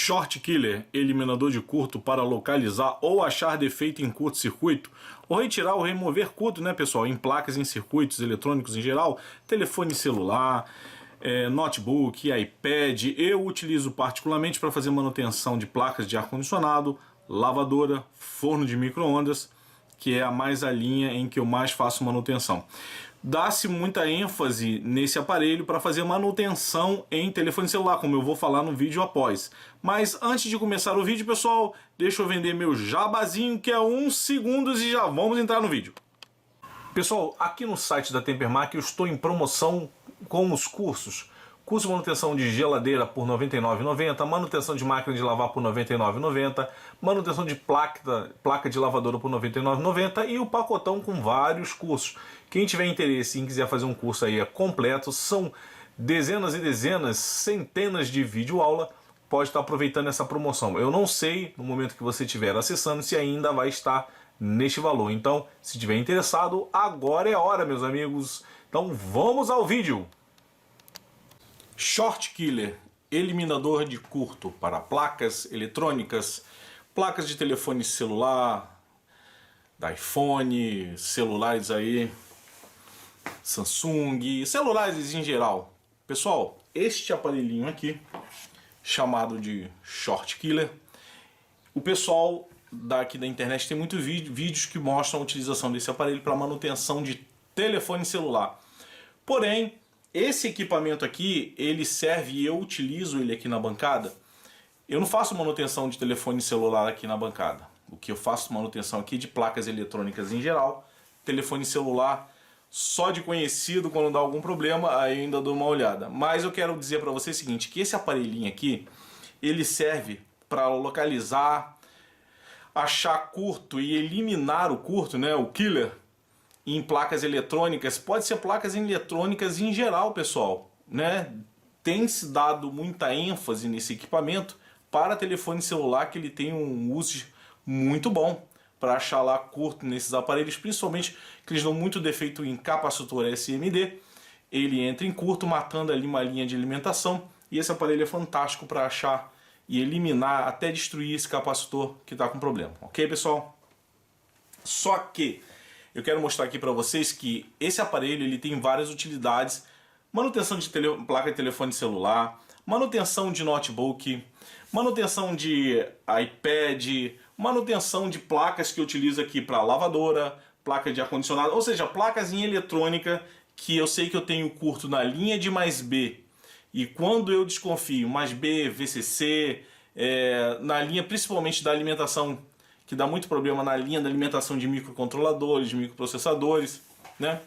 Short Killer, eliminador de curto para localizar ou achar defeito em curto-circuito, ou retirar ou remover curto, né, pessoal, em placas, em circuitos eletrônicos em geral, telefone celular, notebook, iPad. Eu utilizo particularmente para fazer manutenção de placas de ar-condicionado, lavadora, forno de micro-ondas, que é a linha em que eu mais faço manutenção. Dá-se muita ênfase nesse aparelho para fazer manutenção em telefone celular, como eu vou falar no vídeo após. Mas antes de começar o vídeo, pessoal, deixa eu vender meu jabazinho, que é 1 segundo, e já vamos entrar no vídeo. Pessoal, aqui no site da Tempermac eu estou em promoção com os cursos. Curso de manutenção de geladeira por R$ 99,90, manutenção de máquina de lavar por R$ 99,90, manutenção de placa de lavadora por R$ 99,90 e o pacotão com vários cursos. Quem tiver interesse e quiser fazer um curso aí completo, são dezenas e dezenas, centenas de videoaula, pode estar aproveitando essa promoção. Eu não sei, no momento que você estiver acessando, se ainda vai estar neste valor. Então, se estiver interessado, agora é a hora, meus amigos. Então, vamos ao vídeo. Short Killer, eliminador de curto para placas eletrônicas, placas de telefone celular, da iPhone, celulares aí, Samsung, celulares em geral. Pessoal, este aparelhinho aqui, chamado de Short Killer, o pessoal daqui da internet tem muitos vídeos que mostram a utilização desse aparelho para manutenção de telefone celular. Porém, esse equipamento aqui, ele serve e eu utilizo ele aqui na bancada. Eu não faço manutenção de telefone celular aqui na bancada. O que eu faço manutenção aqui de placas eletrônicas em geral. Telefone celular, só de conhecido, quando dá algum problema, aí ainda dou uma olhada. Mas eu quero dizer para você o seguinte, que esse aparelhinho aqui, ele serve para localizar, achar curto e eliminar o curto, né, o killer, em placas eletrônicas. Pode ser placas eletrônicas em geral, pessoal, né? Tem se dado muita ênfase nesse equipamento para telefone celular, que ele tem um uso muito bom para achar lá curto nesses aparelhos, principalmente que eles dão muito defeito em capacitor SMD. Ele entra em curto, matando ali uma linha de alimentação, e esse aparelho é fantástico para achar e eliminar, até destruir esse capacitor que está com problema. Ok, pessoal? Só que eu quero mostrar aqui para vocês que esse aparelho ele tem várias utilidades. Manutenção de placa de telefone celular, manutenção de notebook, manutenção de iPad, manutenção de placas que eu utilizo aqui para lavadora, placa de ar-condicionado, ou seja, placas em eletrônica que eu sei que eu tenho curto na linha de mais B. E quando eu desconfio, mais B, VCC, na linha principalmente da alimentação, que dá muito problema na linha da alimentação de microcontroladores, de microprocessadores, né?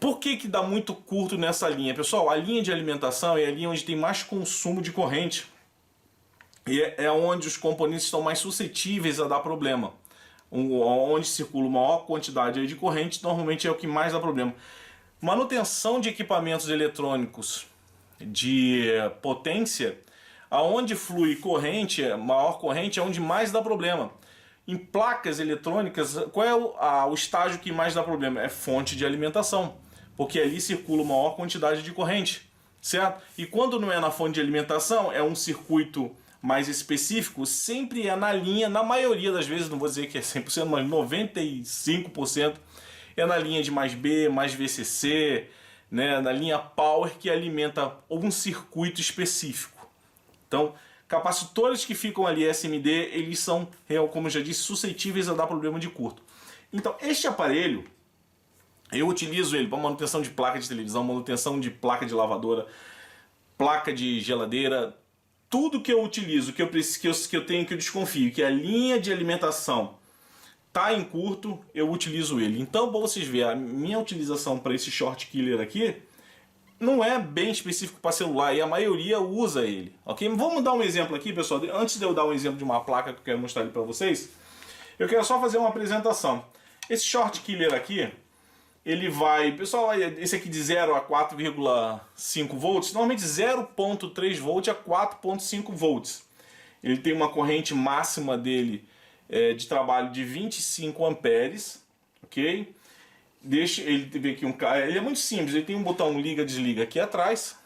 Por que dá muito curto nessa linha? Pessoal, a linha de alimentação é a linha onde tem mais consumo de corrente. E é onde os componentes estão mais suscetíveis a dar problema. Onde circula maior quantidade de corrente, normalmente é o que mais dá problema. Manutenção de equipamentos eletrônicos de potência, aonde flui corrente, maior corrente, é onde mais dá problema. Em placas eletrônicas, qual é o estágio que mais dá problema? É fonte de alimentação, porque ali circula maior quantidade de corrente, certo? E quando não é na fonte de alimentação, é um circuito mais específico, sempre é na linha, na maioria das vezes, não vou dizer que é 100%, mas 95% é na linha de mais B, mais VCC, né, na linha Power, que alimenta um circuito específico. Então, capacitores que ficam ali SMD, eles são, como eu já disse, suscetíveis a dar problema de curto. Então, este aparelho, eu utilizo ele para manutenção de placa de televisão, manutenção de placa de lavadora, placa de geladeira, tudo que eu utilizo, que eu tenho, que eu desconfio, que a linha de alimentação está em curto, eu utilizo ele. Então, para vocês verem, a minha utilização para esse Short Killer aqui não é bem específico para celular, e a maioria usa ele, ok? Vamos dar um exemplo aqui, pessoal. Antes de eu dar um exemplo de uma placa que eu quero mostrar ali para vocês, eu quero só fazer uma apresentação. Esse Short Killer aqui, ele vai, pessoal, esse aqui de 0 a 4,5 volts, normalmente 0,3 volts a 4,5 volts. Ele tem uma corrente máxima dele de trabalho de 25 amperes, ok? Ele teve aqui ele é muito simples, ele tem um botão liga-desliga aqui atrás,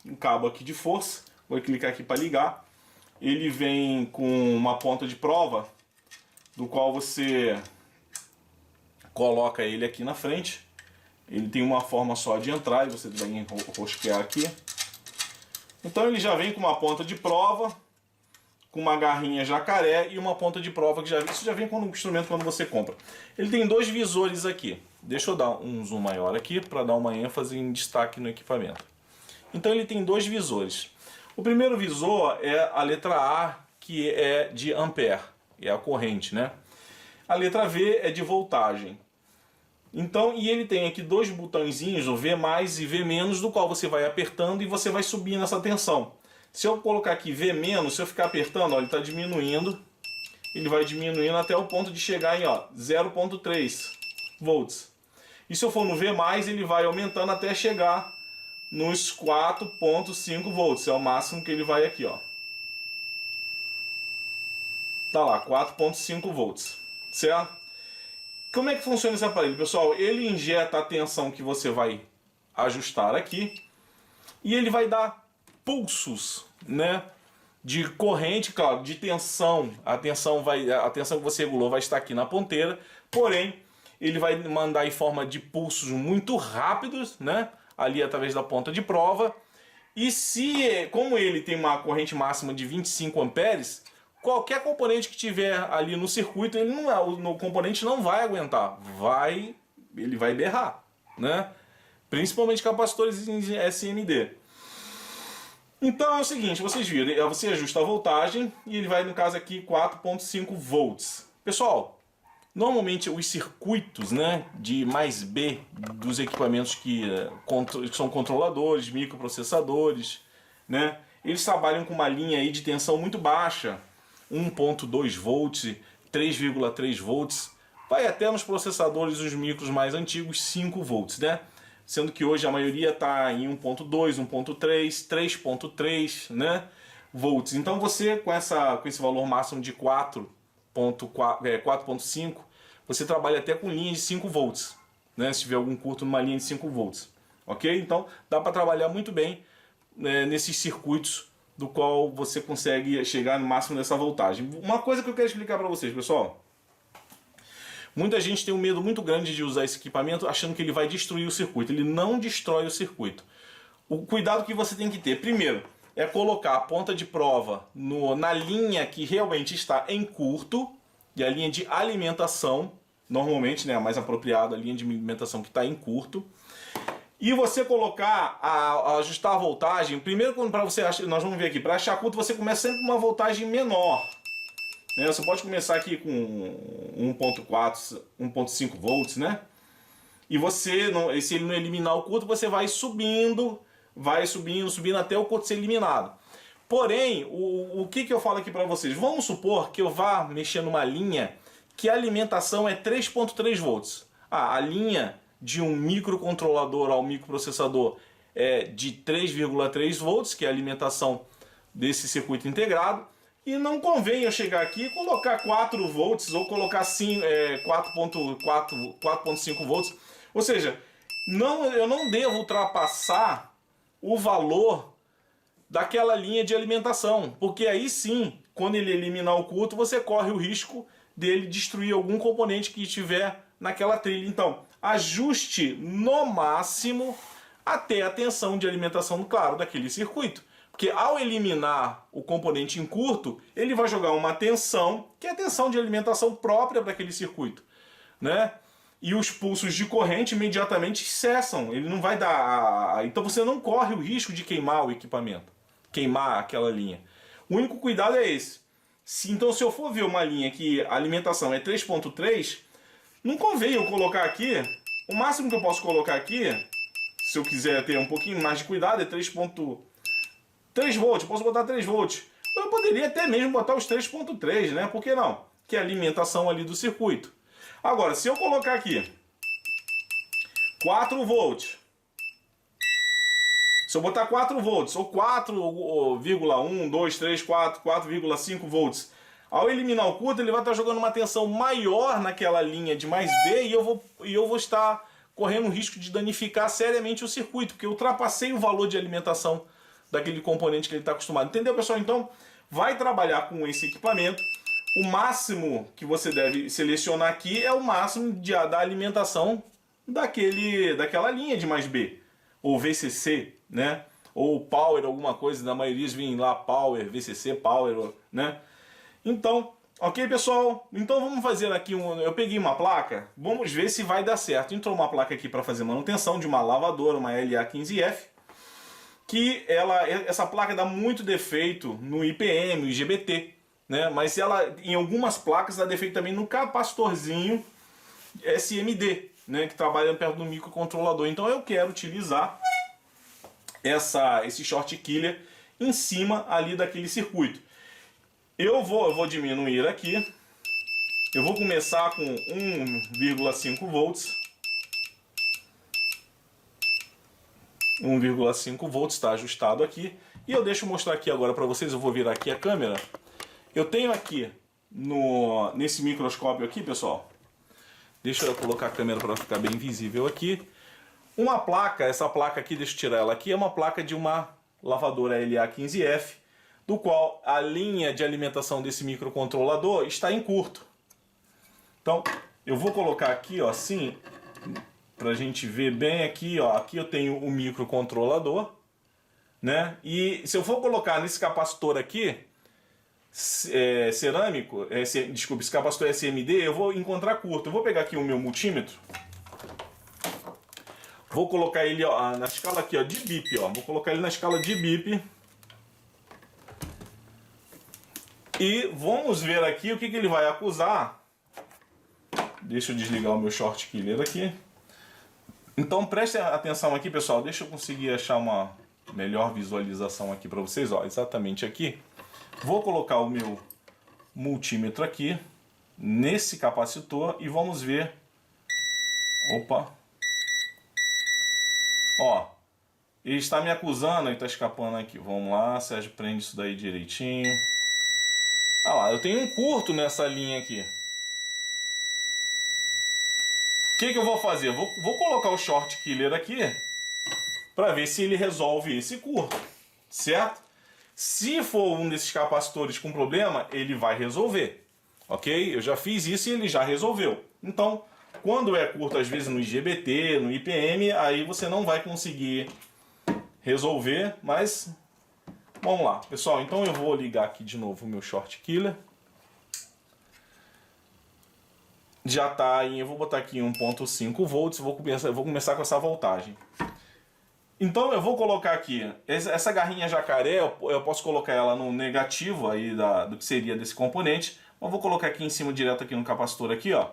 um cabo aqui de força, vou clicar aqui para ligar. ele vem com uma ponta de prova, do qual você coloca ele aqui na frente. Ele tem uma forma só de entrar e você vai enrosquear aqui. Então ele já vem com uma ponta de prova, com uma garrinha jacaré e uma ponta de prova que isso já vem com o instrumento quando você compra. Ele tem dois visores aqui. Deixa eu dar um zoom maior aqui para dar uma ênfase em destaque no equipamento. Então ele tem dois visores. O primeiro visor é a letra A, que é de ampere, é a corrente, né? A letra V é de voltagem. Então, e ele tem aqui dois botõezinhos, o V+, e V-, do qual você vai apertando e você vai subindo essa tensão. Se eu colocar aqui V-, se eu ficar apertando, ó, ele está diminuindo. Ele vai diminuindo até o ponto de chegar em 0,3 volts. E se eu for no V+, ele vai aumentando até chegar nos 4,5 volts. É o máximo que ele vai aqui, ó. Tá lá, 4,5 volts, certo? Como é que funciona esse aparelho, pessoal? Ele injeta a tensão que você vai ajustar aqui e ele vai dar pulsos, né, de corrente, claro, de tensão. A tensão que você regulou vai estar aqui na ponteira, porém ele vai mandar em forma de pulsos muito rápidos, né, ali através da ponta de prova. E como ele tem uma corrente máxima de 25 amperes, qualquer componente que tiver ali no circuito, o componente não vai aguentar, ele vai berrar, né? Principalmente capacitores em SMD. Então é o seguinte, vocês viram, você ajusta a voltagem e ele vai, no caso aqui, 4,5 volts. Pessoal, normalmente os circuitos, né, de mais B dos equipamentos que são controladores, microprocessadores, né, eles trabalham com uma linha aí de tensão muito baixa, 1,2 volts, 3,3 volts, vai até nos processadores dos micros mais antigos 5 volts, né? Sendo que hoje a maioria está em 1,2, 1,3, 3,3, né, volts. Então você com esse valor máximo de 4,5, você trabalha até com linhas de 5 volts, né, se tiver algum curto numa linha de 5 volts, ok? Então dá para trabalhar muito bem, né, nesses circuitos do qual você consegue chegar no máximo dessa voltagem. Uma coisa que eu quero explicar para vocês, pessoal. Muita gente tem um medo muito grande de usar esse equipamento achando que ele vai destruir o circuito. Ele não destrói o circuito. O cuidado que você tem que ter, primeiro, é colocar a ponta de prova na linha que realmente está em curto, e a linha de alimentação, normalmente, né, a mais apropriada, a linha de alimentação que está em curto. E você colocar, ajustar a voltagem, primeiro para você, nós vamos ver aqui, para achar curto você começa sempre com uma voltagem menor. Né? Você pode começar aqui com 1.4, 1.5 volts, né? E você, se ele não eliminar o curto, você vai subindo até o curto ser eliminado. Porém, o que eu falo aqui para vocês? Vamos supor que eu vá mexer numa linha que a alimentação é 3.3 volts. A linha de um microcontrolador ao microprocessador é de 3,3 volts, que é a alimentação desse circuito integrado, e não convém eu chegar aqui e colocar 4 volts ou colocar 4.5 volts, ou seja, eu não devo ultrapassar o valor daquela linha de alimentação, porque aí sim, quando ele eliminar o curto, você corre o risco dele destruir algum componente que estiver naquela trilha. Então, ajuste no máximo até a tensão de alimentação, claro, daquele circuito. Porque ao eliminar o componente em curto, ele vai jogar uma tensão, que é a tensão de alimentação própria para aquele circuito, né? E os pulsos de corrente imediatamente cessam, ele não vai dar... Então você não corre o risco de queimar o equipamento, queimar aquela linha. O único cuidado é esse. Então se eu for ver uma linha que a alimentação é 3.3, não convém eu colocar aqui, o máximo que eu posso colocar aqui, se eu quiser ter um pouquinho mais de cuidado, é 3 volts, eu posso botar 3 volts. Eu poderia até mesmo botar os 3.3, né? Por que não? Que é a alimentação ali do circuito. Agora, se eu colocar aqui 4 volts, se eu botar 4 volts, ou 4,1, 2, 3, 4, 4,5 volts, ao eliminar o curto, ele vai estar jogando uma tensão maior naquela linha de mais B e eu vou estar correndo o risco de danificar seriamente o circuito, porque eu ultrapassei o valor de alimentação daquele componente que ele está acostumado. Entendeu, pessoal? Então, vai trabalhar com esse equipamento. O máximo que você deve selecionar aqui é o máximo da alimentação daquela linha de mais B, ou VCC, né? Ou Power, alguma coisa, na maioria vem lá Power, VCC, Power, né? Então, ok, pessoal? Então vamos fazer aqui eu peguei uma placa, vamos ver se vai dar certo. Entrou uma placa aqui para fazer manutenção de uma lavadora, uma LA15F, que essa placa dá muito defeito no IPM, IGBT, né? Mas ela, em algumas placas, dá defeito também no capacitorzinho SMD, né? Que trabalha perto do microcontrolador. Então eu quero utilizar esse short killer em cima ali daquele circuito. Eu vou diminuir aqui. Eu vou começar com 1,5 volts. 1,5 volts está ajustado aqui. E eu deixo mostrar aqui agora para vocês. Eu vou virar aqui a câmera. Eu tenho aqui nesse microscópio aqui, pessoal. Deixa eu colocar a câmera para ficar bem visível aqui. Uma placa, essa placa aqui, deixa eu tirar ela aqui, é uma placa de uma lavadora LA15F, do qual a linha de alimentação desse microcontrolador está em curto. Então, eu vou colocar aqui, ó, assim, pra gente ver bem aqui, ó. Aqui eu tenho o microcontrolador, né? E se eu for colocar nesse capacitor aqui, cerâmico, desculpa, esse capacitor SMD, eu vou encontrar curto. Eu vou pegar aqui o meu multímetro. Vou colocar ele, ó, na escala aqui, ó, de BIP, ó. Vou colocar ele na escala de BIP. E vamos ver aqui o que ele vai acusar. Deixa eu desligar o meu short killer aqui. Então prestem atenção aqui, pessoal. Deixa eu conseguir achar uma melhor visualização aqui para vocês, ó, exatamente aqui. Vou colocar o meu multímetro aqui nesse capacitor e vamos ver. Opa. Ó, ele está me acusando, ele está escapando aqui. Vamos lá, Sérgio, prende isso daí direitinho. Ah lá, eu tenho um curto nessa linha aqui. O que eu vou fazer? Vou colocar o short killer aqui para ver se ele resolve esse curto, certo? Se for um desses capacitores com problema, ele vai resolver, ok? Eu já fiz isso e ele já resolveu. Então, quando é curto, às vezes no IGBT, no IPM, aí você não vai conseguir resolver, mas vamos lá, pessoal. Então eu vou ligar aqui de novo o meu short killer. Já está em, eu vou botar aqui 1,5 volts, vou começar com essa voltagem. Então eu vou colocar aqui, essa garrinha jacaré, eu posso colocar ela no negativo aí do que seria desse componente. Eu vou colocar aqui em cima direto aqui no capacitor aqui, ó.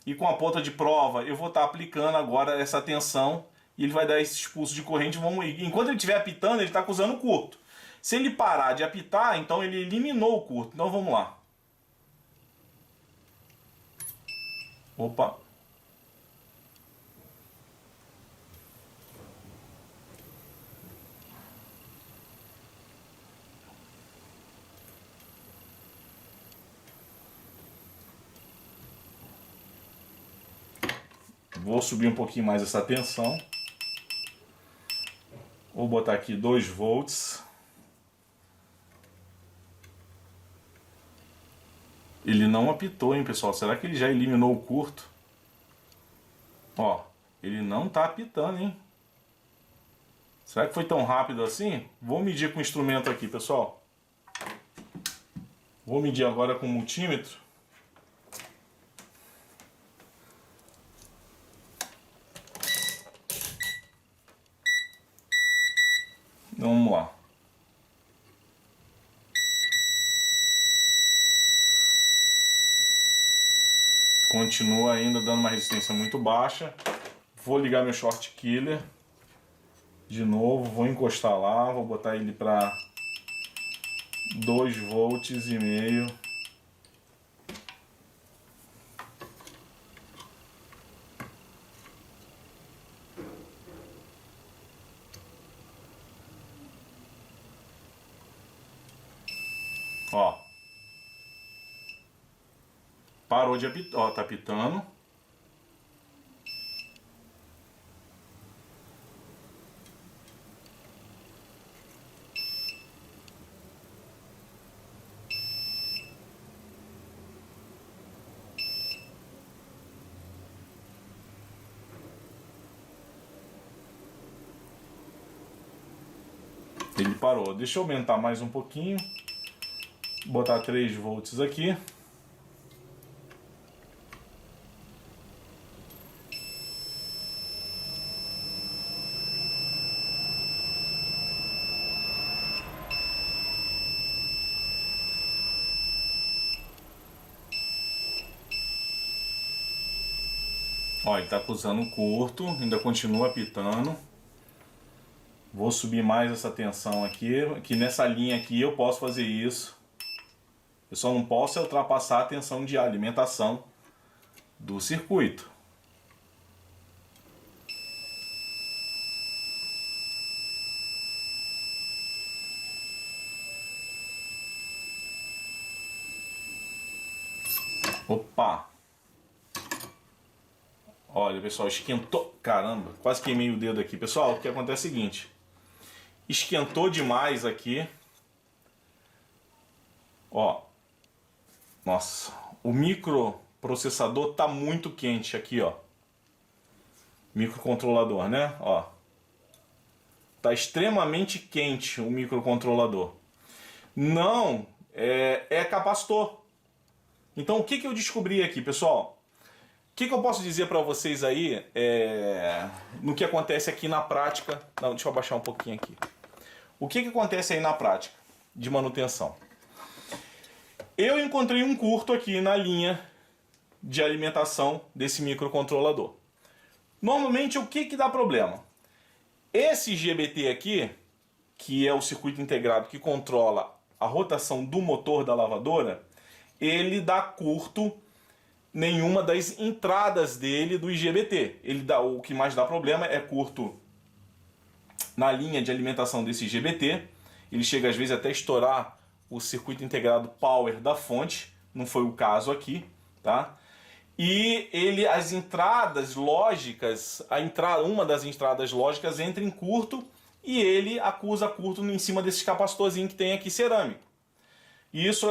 E com a ponta de prova eu vou estar aplicando agora essa tensão e ele vai dar esse expulso de corrente. Enquanto ele estiver apitando, ele está acusando curto. Se ele parar de apitar, então ele eliminou o curto. Então vamos lá. Opa. Vou subir um pouquinho mais essa tensão. Vou botar aqui 2 volts. Ele não apitou, hein, pessoal? Será que ele já eliminou o curto? Ó, ele não tá apitando, hein? Será que foi tão rápido assim? Vou medir com o instrumento aqui, pessoal. Vou medir agora com o multímetro. Vamos lá. Continua ainda dando uma resistência muito baixa. Vou ligar meu short killer. De novo, vou encostar lá. Vou botar ele para 2 volts e meio. Ó. Parou de apitar, ó, tá apitando. ele parou. Deixa eu aumentar mais um pouquinho. Botar 3 volts aqui. Ó, ele tá acusando curto, ainda continua apitando. Vou subir mais essa tensão aqui, que nessa linha aqui eu posso fazer isso. Eu só não posso ultrapassar a tensão de alimentação do circuito. Opa! Olha, pessoal, esquentou. Caramba, quase queimei o dedo aqui. Pessoal, o que acontece é o seguinte: esquentou demais aqui. Ó. Nossa, o microprocessador tá muito quente aqui, ó. Microcontrolador, né? Ó. Tá extremamente quente o microcontrolador. Não, é capacitor. Então, o que eu descobri aqui, pessoal? O que eu posso dizer para vocês aí no que acontece aqui na prática? Não, deixa eu abaixar um pouquinho aqui. O que acontece aí na prática de manutenção? Eu encontrei um curto aqui na linha de alimentação desse microcontrolador. Normalmente, o que dá problema? Esse GBT aqui, que é o circuito integrado que controla a rotação do motor da lavadora, ele dá curto nenhuma das entradas dele do IGBT. O que mais dá problema é curto na linha de alimentação desse IGBT. Ele chega às vezes até a estourar o circuito integrado power da fonte. Não foi o caso aqui, tá? E as entradas lógicas, uma das entradas lógicas entra em curto e ele acusa curto em cima desse capacitorzinho que tem aqui cerâmico. E isso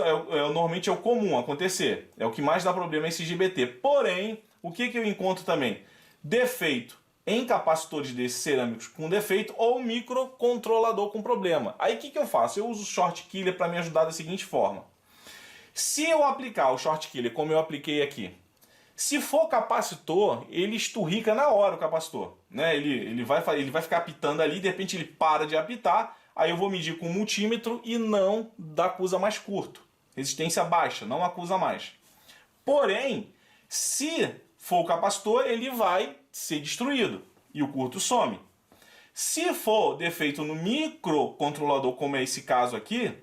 normalmente é o comum acontecer. É o que mais dá problema esse IGBT. Porém, o que eu encontro também? Defeito em capacitores desses cerâmicos com defeito ou microcontrolador com problema. Aí o que eu faço? Eu uso o short killer para me ajudar da seguinte forma. Se eu aplicar o short killer como eu apliquei aqui, se for capacitor, ele esturrica na hora o capacitor. Né? Ele vai ficar apitando ali, de repente ele para de apitar. Aí eu vou medir com o multímetro e não acusa mais curto. Resistência baixa, não acusa mais. Porém, se for o capacitor, ele vai ser destruído e o curto some. Se for defeito no microcontrolador, como é esse caso aqui,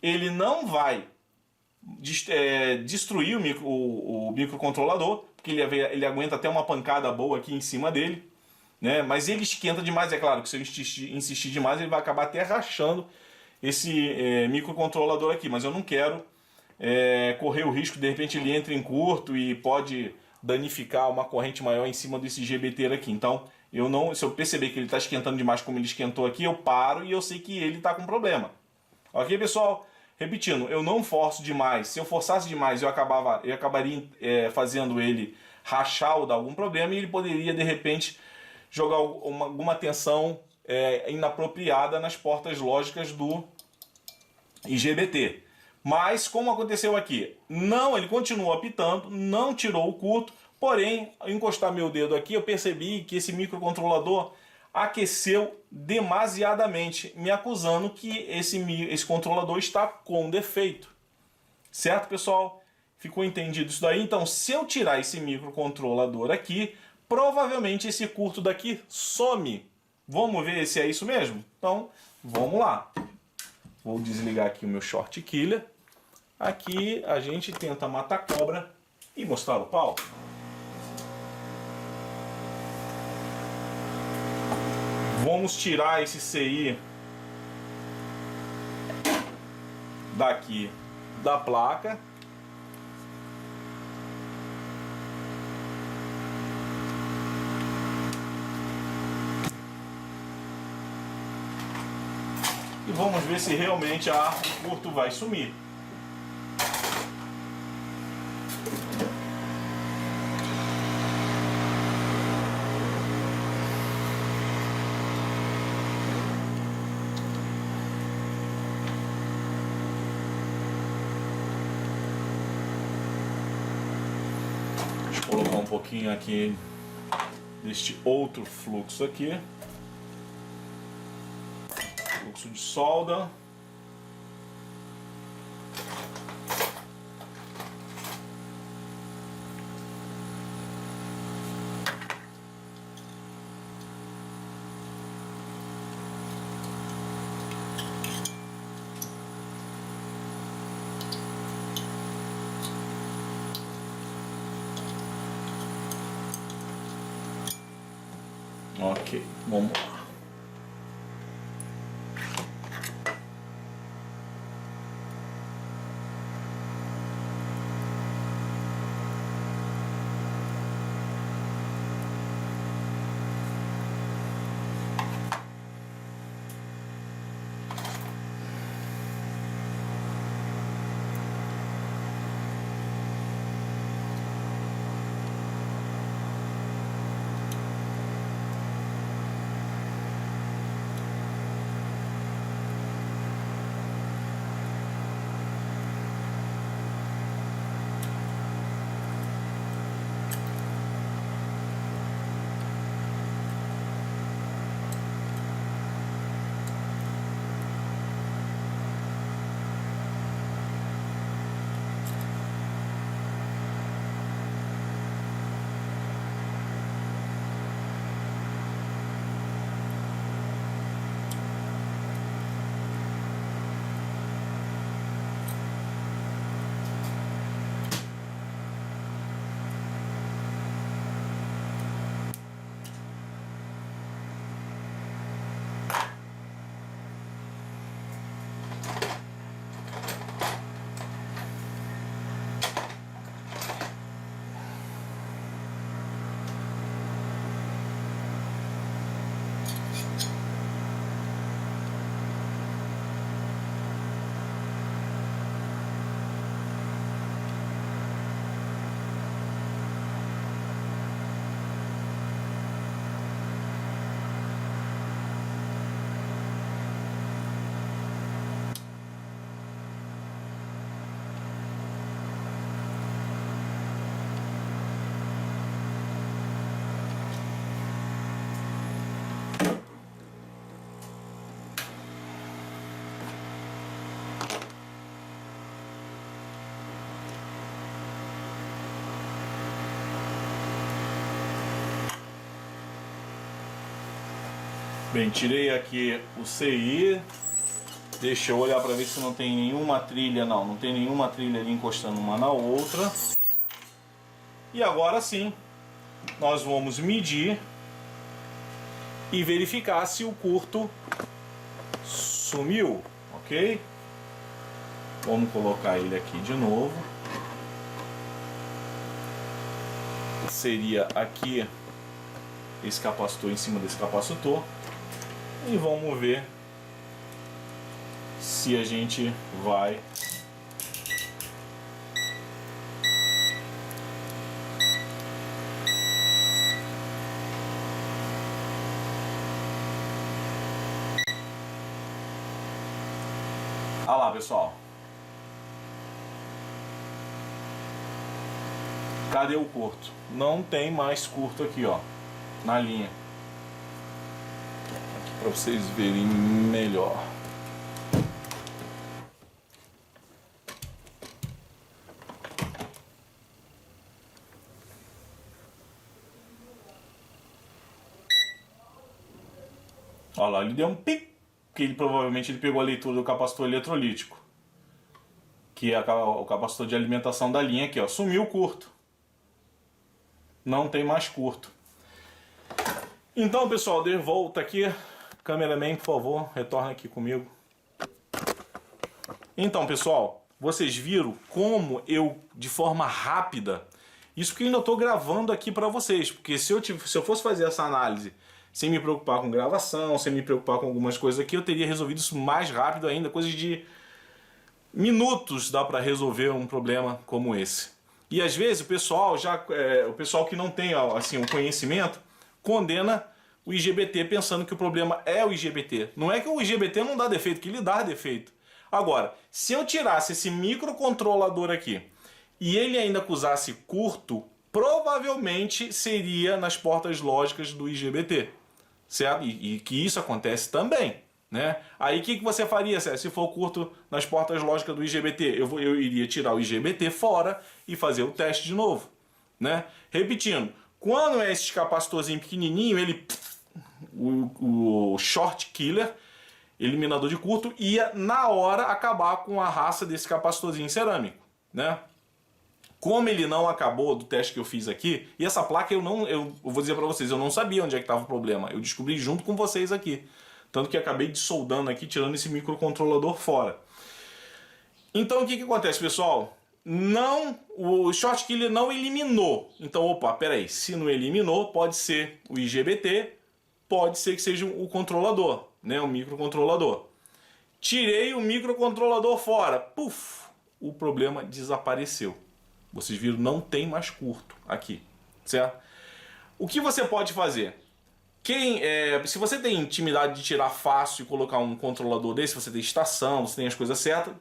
ele não vai destruir o microcontrolador, porque ele aguenta até uma pancada boa aqui em cima dele. Né? Mas ele esquenta demais, é claro que se eu insistir demais ele vai acabar até rachando esse microcontrolador aqui, mas eu não quero correr o risco de repente ele entre em curto e pode danificar uma corrente maior em cima desse GBT aqui. Então se eu perceber que ele está esquentando demais como ele esquentou aqui, eu paro e eu sei que ele está com problema. Ok, pessoal? Repetindo, eu não forço demais. Se eu forçasse demais eu acabaria fazendo ele rachar ou dar algum problema e ele poderia de repente jogar alguma tensão inapropriada nas portas lógicas do IGBT. Mas, como aconteceu aqui, ele continuou apitando, não tirou o curto, porém, ao encostar meu dedo aqui, eu percebi que esse microcontrolador aqueceu demasiadamente, me acusando que esse controlador está com defeito. Certo, pessoal? Ficou entendido isso daí? Então, se eu tirar esse microcontrolador aqui, provavelmente esse curto daqui some. Vamos ver se é isso mesmo? Então, vamos lá. Vou desligar aqui o meu short killer. Aqui a gente tenta matar a cobra e mostrar o pau. Vamos tirar esse CI daqui da placa. E vamos ver se realmente o curto vai sumir. Vou colocar um pouquinho aqui deste outro fluxo aqui. Fluxo de solda. Ok, vamos lá. Bem, tirei aqui o CI. Deixa eu olhar para ver se não tem nenhuma trilha. Não tem nenhuma trilha ali encostando uma na outra. E agora sim, nós vamos medir e verificar se o curto sumiu, ok? Vamos colocar ele aqui de novo. Seria aqui esse capacitor em cima desse capacitor. E vamos ver se a gente vai olha lá, pessoal. Cadê o curto? Não tem mais curto aqui, ó, na linha. Para vocês verem melhor. Olha lá, ele deu um pic, que ele provavelmente ele pegou a leitura do capacitor eletrolítico, que é o capacitor de alimentação da linha aqui, ó. Sumiu o curto. Não tem mais curto. Então, pessoal, de volta aqui. Cameraman, por favor, retorna aqui comigo. Então, pessoal, vocês viram como eu, de forma rápida, isso porque eu ainda estou gravando aqui para vocês, porque se eu fosse fazer essa análise sem me preocupar com gravação, sem me preocupar com algumas coisas aqui, eu teria resolvido isso mais rápido ainda, coisas de minutos dá para resolver um problema como esse. E às vezes o pessoal que não tem assim um conhecimento condena o IGBT pensando que o problema é o IGBT. Não é que o IGBT não dá defeito, que ele dá defeito. Agora, se eu tirasse esse microcontrolador aqui e ele ainda acusasse curto, provavelmente seria nas portas lógicas do IGBT, certo? E que isso acontece também, né? Aí o que você faria, se for curto nas portas lógicas do IGBT? Eu iria tirar o IGBT fora e fazer o teste de novo, né? Repetindo, quando é esse capacitorzinho pequenininho, o short killer, eliminador de curto, ia na hora acabar com a raça desse capacitorzinho cerâmico, né? Como ele não acabou do teste que eu fiz aqui, e essa placa eu vou dizer para vocês, eu não sabia onde é que estava o problema, eu descobri junto com vocês aqui, tanto que acabei dissoldando aqui, tirando esse microcontrolador fora. Então o que acontece, pessoal? O short killer não eliminou, então opa, peraí, se não eliminou, pode ser o IGBT, pode ser que seja o controlador, né, o microcontrolador. Tirei o microcontrolador fora, puf, o problema desapareceu. Vocês viram, não tem mais curto aqui, certo? O que você pode fazer? Se você tem intimidade de tirar fácil e colocar um controlador desse, você tem estação, você tem as coisas certas,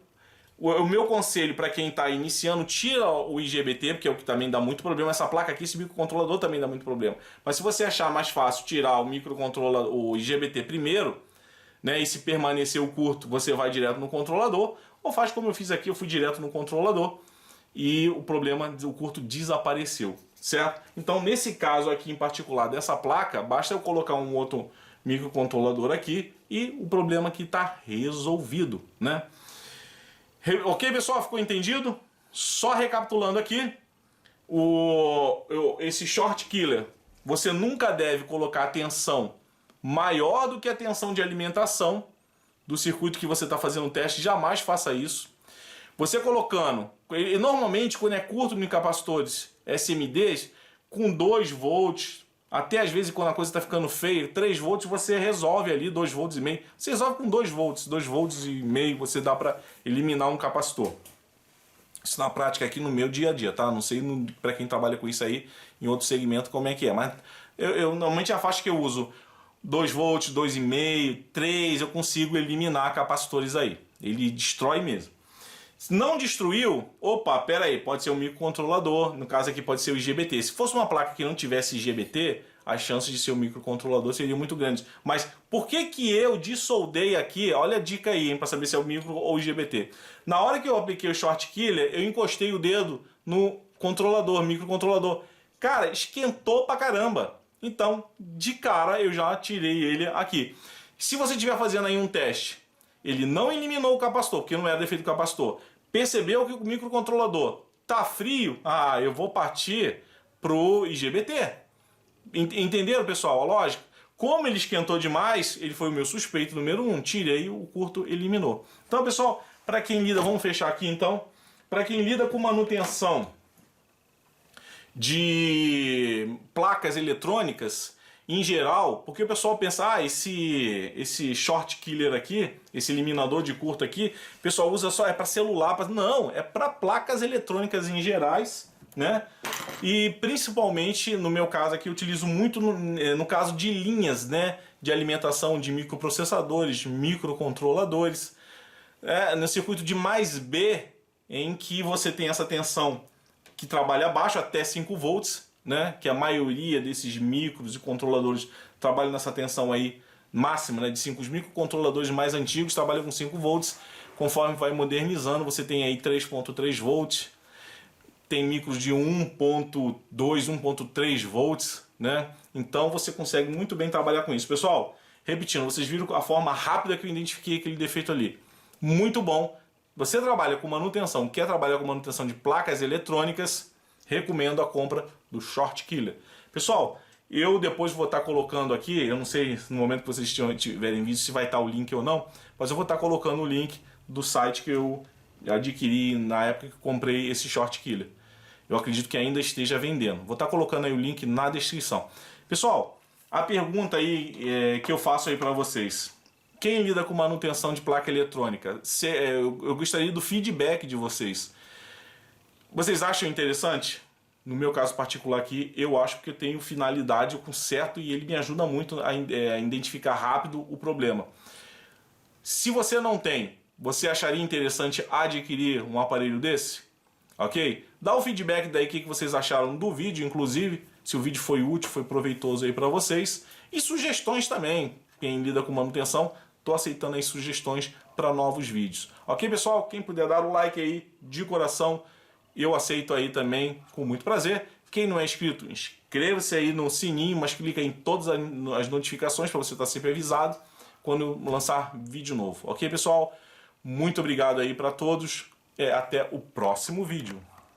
o meu conselho para quem está iniciando, tira o IGBT, porque é o que também dá muito problema. Essa placa aqui, esse microcontrolador também dá muito problema. Mas se você achar mais fácil tirar o microcontrolador, o IGBT primeiro, né, e se permanecer o curto, você vai direto no controlador, ou faz como eu fiz aqui, eu fui direto no controlador e o curto desapareceu, certo? Então nesse caso aqui em particular dessa placa, basta eu colocar um outro microcontrolador aqui e o problema aqui está resolvido, né? Ok, pessoal? Ficou entendido? Só recapitulando aqui, esse short killer, você nunca deve colocar a tensão maior do que a tensão de alimentação do circuito que você está fazendo o teste, jamais faça isso. Você colocando, normalmente quando é curto em capacitores SMDs, com 2 volts, até às vezes quando a coisa está ficando feia, 3 volts você resolve ali, 2 volts e meio. Você resolve com 2 volts e meio, você dá para eliminar um capacitor. Isso na prática aqui no meu dia a dia, tá? Não sei para quem trabalha com isso aí em outro segmento como é que é, mas eu normalmente a faixa que eu uso 2 volts, 2,5, 3, eu consigo eliminar capacitores aí. Ele destrói mesmo. Se não destruiu, opa, pera aí, pode ser um microcontrolador, no caso aqui pode ser o IGBT. Se fosse uma placa que não tivesse IGBT, as chances de ser um microcontrolador seriam muito grandes. Mas por que eu dissoldei aqui? Olha a dica aí, para saber se é o micro ou o IGBT. Na hora que eu apliquei o short killer, eu encostei o dedo no controlador, microcontrolador. Cara, esquentou pra caramba. Então, de cara, eu já tirei ele aqui. Se você estiver fazendo aí um teste, ele não eliminou o capacitor, porque não é defeito do capacitor. Percebeu que o microcontrolador tá frio? Ah, eu vou partir pro IGBT. Entenderam, pessoal? A lógica? Como ele esquentou demais, ele foi o meu suspeito número 1. Tirei, o curto eliminou. Então, pessoal, para quem lida, vamos fechar aqui então. Para quem lida com manutenção de placas eletrônicas, em geral, porque o pessoal pensa, esse short killer aqui, esse eliminador de curto aqui, o pessoal usa só, é para celular, não, é para placas eletrônicas em gerais, né? E principalmente, no meu caso aqui, eu utilizo muito no caso de linhas, né, de alimentação de microprocessadores, microcontroladores, no circuito de mais B, em que você tem essa tensão que trabalha abaixo, até 5 volts, né, que a maioria desses micros e controladores trabalham nessa tensão aí máxima, né, de 5. Os microcontroladores mais antigos trabalham com 5 volts, conforme vai modernizando você tem aí 3.3 volts, tem micros de 1.2, 1.3 volts, né, então você consegue muito bem trabalhar com isso. Pessoal, repetindo, vocês viram a forma rápida que eu identifiquei aquele defeito ali, muito bom. Você trabalha com manutenção, quer trabalhar com manutenção de placas eletrônicas, recomendo a compra do Short Killer. Pessoal, eu depois vou estar colocando aqui, eu não sei no momento que vocês tiverem visto se vai estar o link ou não, mas eu vou estar colocando o link do site que eu adquiri na época que comprei esse Short Killer. Eu acredito que ainda esteja vendendo. Vou estar colocando aí o link na descrição. Pessoal, a pergunta aí que eu faço aí para vocês. Quem lida com manutenção de placa eletrônica? Eu gostaria do feedback de vocês. Vocês acham interessante? No meu caso particular aqui, eu acho que eu tenho finalidade com certo e ele me ajuda muito a identificar rápido o problema. Se você não tem, você acharia interessante adquirir um aparelho desse? ok? Dá o feedback daí, o que vocês acharam do vídeo, inclusive, se o vídeo foi útil, foi proveitoso aí para vocês. E sugestões também, quem lida com manutenção, tô aceitando aí sugestões para novos vídeos. Ok, pessoal? Quem puder dar o like aí, de coração, eu aceito aí também, com muito prazer. Quem não é inscrito, inscreva-se aí no sininho, mas clica em todas as notificações para você estar sempre avisado quando eu lançar vídeo novo. Ok, pessoal? Muito obrigado aí para todos. Até o próximo vídeo.